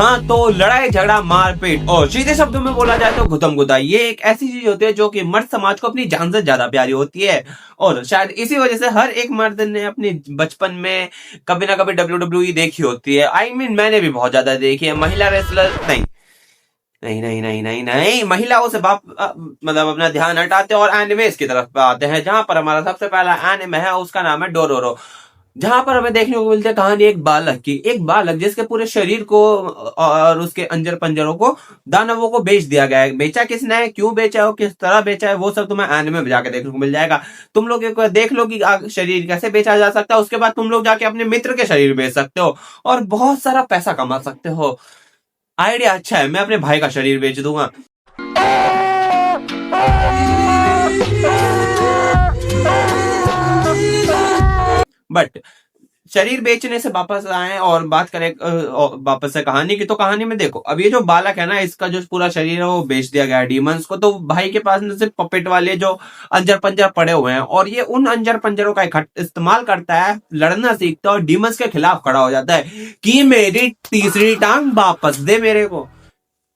हाँ, तो लड़ाई झगड़ा मारपीट और सीधे शब्दों में बोला जाए तो गुदम गुदाई, ये एक ऐसी चीज होती है जो कि मर्द समाज को अपनी जान से ज्यादा प्यारी होती है। और शायद इसी वजह से हर एक मर्द ने अपने बचपन में कभी ना कभी WWE देखी होती है। मैंने भी बहुत ज्यादा देखी है। महिला रेसलर नहीं, नहीं नहीं नहीं नहीं नहीं, महिलाओं से मतलब अपना ध्यान हटाते और एनिमेस की तरफ आते हैं, जहां पर हमारा सबसे पहला एनिमे है, उसका नाम है डोरोरो। जहां पर हमें देखने को मिलती है कहानी एक बालक की, एक बालक जिसके पूरे शरीर को और उसके अंजर पंजरों को दानवों को बेच दिया गया है। बेचा किसने है, क्यों बेचा है, किस तरह बेचा है, वो सब तुम्हें एनिमे में जाके देखने को मिल जाएगा। तुम लोग एक बार देख लो कि शरीर कैसे बेचा जा सकता है, उसके बाद तुम लोग जाके अपने मित्र के शरीर बेच सकते हो और बहुत सारा पैसा कमा सकते हो। आइडिया अच्छा है, मैं अपने भाई का शरीर बेच दूंगा। बट शरीर बेचने से वापस आए और बात करें वापस से कहानी की, तो कहानी में देखो, अब ये जो बालक है ना, इसका जो पूरा शरीर है वो बेच दिया गया है डीमंस को। तो भाई के पास में सिर्फ पपेट वाले जो अंजर पंजर पड़े हुए हैं और ये उन अंजर पंजरों का इस्तेमाल करता है, लड़ना सीखता है और डीमंस के खिलाफ खड़ा हो जाता है कि मेरी तीसरी टांग वापस दे मेरे को,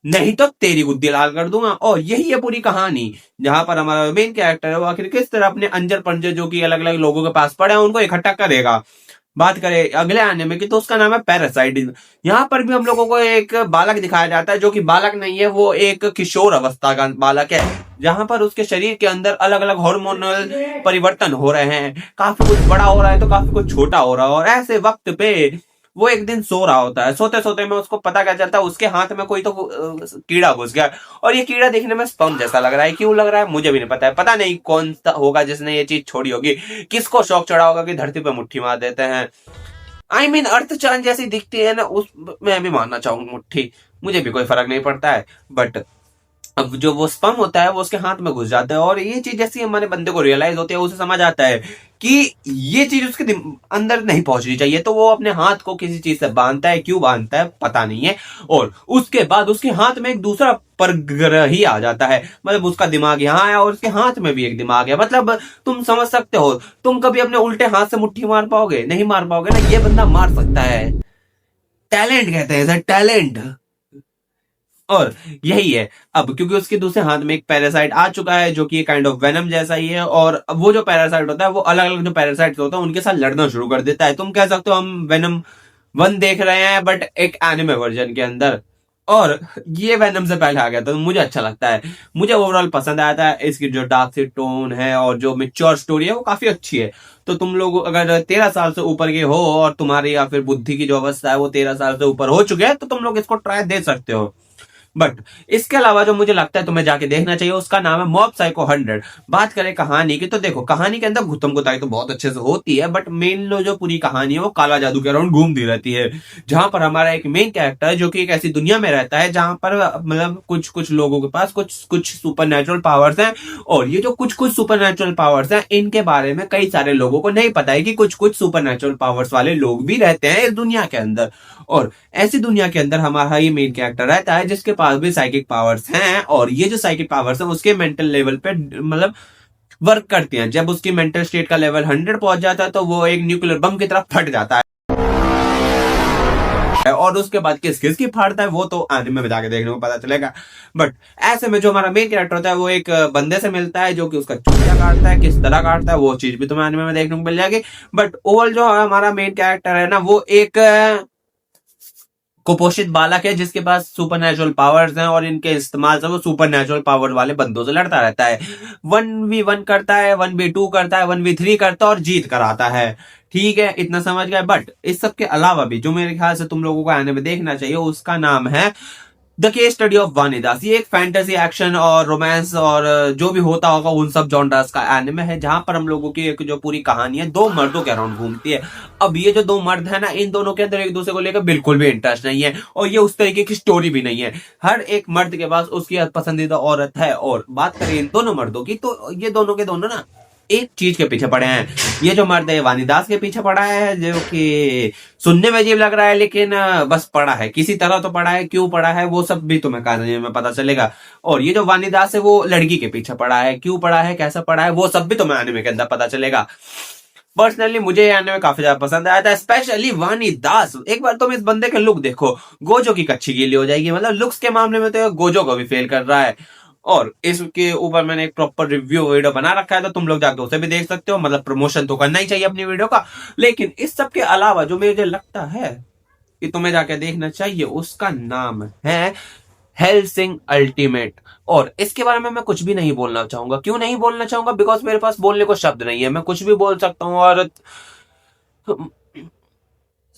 नहीं तो तेरी गुद्दी लाल कर दूंगा। और यही है पूरी कहानी, जहां पर हमारा मेन कैरेक्टर है वो आखिर किस तरह अपने अंजर पंजर जो कि अलग अलग लोगों के पास पड़े हैं उनको इकट्ठा करेगा। बात करें अगले आने में की, तो उसका नाम है पैरासाइट। यहाँ पर भी हम लोगों को एक बालक दिखाया जाता है जो कि बालक नहीं है, वो एक किशोर अवस्था का बालक है, जहां पर उसके शरीर के अंदर अलग अलग हार्मोनल परिवर्तन हो रहे हैं। काफी कुछ बड़ा हो रहा है तो काफी कुछ छोटा हो रहा है। और ऐसे वक्त पे वो एक दिन सो रहा होता है, सोते सोते में उसको पता क्या चलता है, उसके हाथ में कोई तो कीड़ा घुस गया। और ये कीड़ा देखने में स्पर्म जैसा लग रहा है, क्यों लग रहा है मुझे भी नहीं पता है, पता नहीं कौन सा होगा जिसने ये चीज छोड़ी होगी, किसको शौक चढ़ा होगा कि धरती पे मुट्ठी मार देते हैं। अर्थ चांद जैसी दिखती है ना, उस मैं भी मानना चाहूंगा मुट्ठी, मुझे भी कोई फर्क नहीं पड़ता है। बट अब जो वो स्पर्म होता है वो उसके हाथ में घुस जाता है और ये चीज जैसे हमारे बंदे को रियलाइज होती है, उसे समझ आता है कि ये चीज उसके अंदर नहीं पहुंचनी चाहिए, तो वो अपने हाथ को किसी चीज से बांधता है। क्यों बांधता है पता नहीं है। और उसके बाद उसके हाथ में एक दूसरा परग्रह ही आ जाता है, मतलब उसका दिमाग यहाँ है और उसके हाथ में भी एक दिमाग है। मतलब तुम समझ सकते हो, तुम कभी अपने उल्टे हाथ से मुट्ठी मार पाओगे? नहीं मार पाओगे ना, ये बंदा मार सकता है। टैलेंट कहते हैं सर, टैलेंट। और यही है, अब क्योंकि उसके दूसरे हाथ में एक पैरासाइट आ चुका है जो कि काइंड ऑफ वेनम जैसा ही है, और वो जो पैरासाइट होता है वो अलग अलग जो पैरासाइट होता है उनके साथ लड़ना शुरू कर देता है। तुम कह सकते हो हम वेनम 1 देख रहे हैं बट एक एनिमे वर्जन के अंदर, और ये वेनम से पहले आ गया था। तो मुझे अच्छा लगता है, मुझे ओवरऑल पसंद आया था। इसकी जो डार्क सी टोन है और जो मेच्योर स्टोरी है वो काफी अच्छी है। तो तुम लोग अगर 13 साल से ऊपर के हो और तुम्हारी या फिर बुद्धि की जो अवस्था है वो 13 साल से ऊपर हो चुके हैं, तो तुम लोग इसको ट्राई दे सकते हो। बट इसके अलावा जो मुझे लगता है तुम्हें जाके देखना चाहिए, उसका नाम है मॉब साइको 100। बात करें कहानी की, तो देखो कहानी के अंदर गुत्तम गुताई तो बहुत अच्छे से होती है, बट मेन लो जो पूरी कहानी है वो काला जादू के अराउंड घूमती रहती है, जहां पर हमारा एक मेन कैरेक्टर है जो कि एक ऐसी दुनिया में रहता है जहां पर मतलब कुछ कुछ लोगों के पास कुछ कुछ सुपर नेचुरल पावर्स हैं। और ये जो कुछ कुछ सुपर नेचुरल पावर्स हैं, इनके बारे में कई सारे लोगों को नहीं पता है कि कुछ कुछ सुपर नेचुरल पावर्स वाले लोग भी रहते हैं इस दुनिया के अंदर। और ऐसी दुनिया के अंदर हमारा ये मेन कैरेक्टर रहता है जिसके पास भी साइकिक पावर्स हैं, और ये जो साइकिक पावर्स हैं उसके मेंटल लेवल पे मतलब वर्क करती हैं। जब उसकी मेंटल स्टेट का लेवल 100 पहुंच जाता है तो वो एक न्यूक्लियर बम की तरफ फट जाता है, और उसके बाद किस किस की फाड़ता है वो तो एनिमे में जाके देखने को पता चलेगा। बट ऐसे में जो हमारा मेन कैरेक्टर होता है वो एक बंदे से मिलता है जो कि उसका चूतिया काटता है, किस तरह काटता है वो चीज भी तुम्हें एनिमे में देखने को मिल जाएगी। बट ओवरऑल जो हमारा मेन कैरेक्टर है ना, वो एक कुपोषित बालक है जिसके पास सुपर नेचुरल पावर्स हैं, और इनके इस्तेमाल से वो सुपर नेचुरल पावर वाले बंदों से लड़ता रहता है। 1v1 करता है, 1v2 करता है, 1v3 करता है और जीत कर आता है। ठीक है, इतना समझ गए। बट इस सब के अलावा भी जो मेरे ख्याल से तुम लोगों को आने में देखना चाहिए, उसका नाम है द केस स्टडी ऑफ वानिदास। ये एक फैंटेसी एक्शन और रोमांस और जो भी होता होगा उन सब जॉनर्स का एनिमे है, जहां पर हम लोगों की एक जो पूरी कहानी है 2 मर्दों के अराउंड घूमती है। अब ये जो 2 मर्द है ना, इन दोनों के अंदर एक दूसरे को लेकर बिल्कुल भी इंटरेस्ट नहीं है, और ये उस तरीके की स्टोरी भी नहीं है। हर एक मर्द के पास उसकी पसंदीदा औरत है। और बात करें इन दोनों मर्दों की, तो ये दोनों के दोनों ना एक चीज के पीछे पड़े हैं। ये जो मर्द है वानिदास के पीछे पड़ा है, जो कि सुनने में अजीब लग रहा है, लेकिन बस पड़ा है, किसी तरह तो पड़ा है। क्यों पड़ा है वो सब भी तुम्हें कहानी में पता चलेगा। और ये जो वानिदास है वो लड़की के पीछे पड़ा है, क्यों पड़ा है, कैसा पड़ा है, वो सब भी तुम्हें एनिमे के अंदर पता चलेगा। पर्सनली मुझे ये एनिमे काफी ज्यादा पसंद आया था, स्पेशली वानी दास। एक बार तुम इस बंदे के लुक देखो, गोजो की कच्ची गीली हो जाएगी। मतलब लुक्स के मामले में तो गोजो को भी फेल कर रहा है। और इसके ऊपर मैंने एक प्रॉपर रिव्यू वीडियो बना रखा है, तो तुम लोग जाके उसे भी देख सकते हो। मतलब प्रमोशन तो करना ही चाहिए अपनी वीडियो का। लेकिन इस सब के अलावा जो मुझे लगता है कि तुम्हें जाके देखना चाहिए, उसका नाम है हेलसिंग अल्टीमेट। और इसके बारे में मैं कुछ भी नहीं बोलना चाहूंगा। क्यों नहीं बोलना चाहूंगा? बिकॉज मेरे पास बोलने को शब्द नहीं है। मैं कुछ भी बोल सकता हूँ और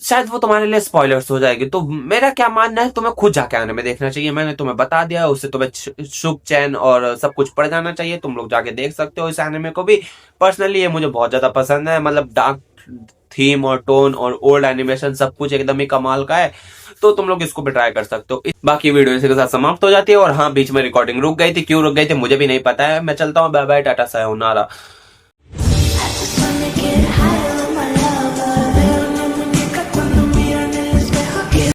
शायद वो तुम्हारे लिए स्पॉयलर्स हो जाएगी। तो मेरा क्या मानना है, तुम्हें खुद जाके आने में देखना चाहिए। मैंने तुम्हें बता दिया, उससे तुम्हें शुभ चैन और सब कुछ पड़ जाना चाहिए। तुम लोग जाके देख सकते हो इस एनिमे को भी। पर्सनली ये मुझे बहुत ज्यादा पसंद है। मतलब डार्क थीम और टोन और ओल्ड एनिमेशन सब कुछ एकदम ही कमाल का है। तो तुम लोग इसको भी ट्राई कर सकते हो। बाकी वीडियो इसी के साथ समाप्त हो जाती है। और हाँ, बीच में रिकॉर्डिंग रुक गई थी, क्यों रुक गई थी मुझे भी नहीं पता है। मैं चलता हूँ, बाय बाय, टाटा सायोनारा।